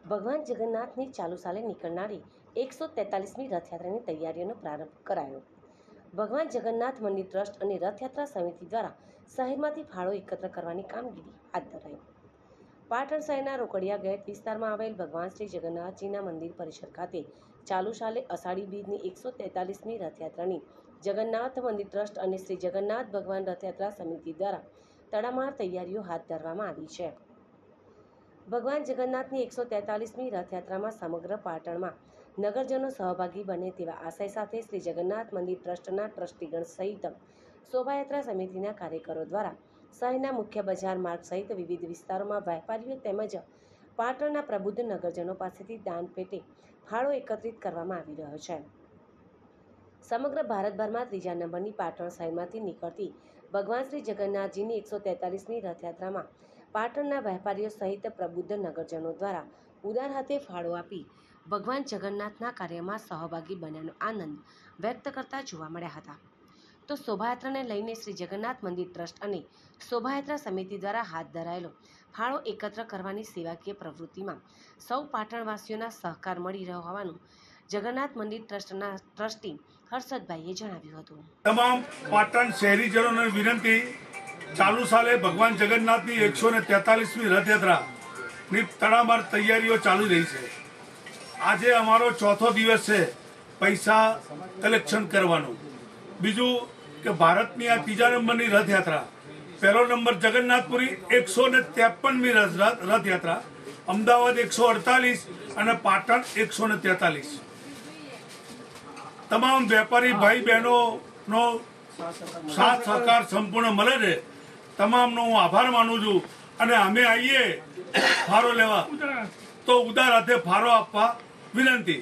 ભગવાન જગન્નાથની ચાલુ સાલે નીકળનારી 143મી રથયાત્રાની તૈયારીઓનો પ્રારંભ કરાયો। ભગવાન જગન્નાથ મંદિર ટ્રસ્ટ અને રથયાત્રા સમિતિ દ્વારા શહેરમાંથી ફાળો એકત્ર કરવાની કામગીરી હાથ ધરાઈ। પાટણ શહેરના રોકડિયા ગેટ વિસ્તારમાં આવેલ ભગવાન શ્રી જગન્નાથજીના મંદિર પરિસર ખાતે ચાલુ સાલે અષાઢી બીજની 143મી રથયાત્રાની જગન્નાથ મંદિર ટ્રસ્ટ અને શ્રી જગન્નાથ ભગવાન રથયાત્રા સમિતિ દ્વારા તડામાર તૈયારીઓ હાથ ધરવામાં આવી છે। ભગવાન જગન્નાથની 143મી રથયાત્રામાં સમગ્ર પાટણમાં નગરજનો સહભાગી બને તેવા આશય સાથે શ્રી જગન્નાથ મંદિર ટ્રસ્ટના ટ્રસ્ટીગણ સહિત શોભાયાત્રા સમિતિના કાર્યકરો દ્વારા શહેરના મુખ્ય બજાર માર્ગ સહિત વિવિધ વિસ્તારોમાં વેપારીઓ તેમજ પાટણના પ્રબુદ્ધ નગરજનો પાસેથી દાન પેટે ફાળો એકત્રિત કરવામાં આવી રહ્યો છે। સમગ્ર ભારતભરમાં ત્રીજા નંબરની પાટણ શહેરમાંથી નીકળતી ભગવાન શ્રી જગન્નાથજીની 143મી રથયાત્રામાં પાટણના વેપારીઓ સહિત પ્રબુદ્ધ નગરજનો દ્વારા ઉદાર હાથે ફાળો આપી ભગવાન જગન્નાથના કાર્યમાં સહભાગી બન્યાનો આનંદ વ્યક્ત કરતા જોવા મળ્યા હતા। તો શોભાયાત્રાને લઈને શ્રી જગન્નાથ મંદિર ટ્રસ્ટ અને શોભાયાત્રા સમિતિ દ્વારા હાથ ધરાયેલો ફાળો એકત્ર કરવાની સેવાકીય પ્રવૃત્તિમાં સૌ પાટણવાસીઓના સહકાર મળી રહ્યો હોવાનું જગન્નાથ મંદિર ટ્રસ્ટના ટ્રસ્ટી હર્ષદભાઈએ જણાવ્યું હતું। તમામ પાટણ શહેરીજનોને વિનંતી, ચાલુ સાલે ભગવાન જગન્નાથની 143મી રથયાત્રાની તડામાર તૈયારીઓ ચાલુ રહી છે। આજે અમારો ચોથો દિવસ છે પૈસા કલેક્શન કરવાનું। બીજું કે ભારતની આ ત્રીજા નંબરની રથયાત્રા, પહેલો નંબર જગન્નાથપુરી 153મી રથયાત્રા, અમદાવાદ 148 અને પાટણ 143। તમામ વેપારી ભાઈ બહેનોનો સાથ સહકાર સંપૂર્ણ મળે છે। તમામનો હું આભાર માનું છું અને અમે આવીએ ફાળો લેવા તો ઉદાર હાથે ફાળો આપવા વિનંતી।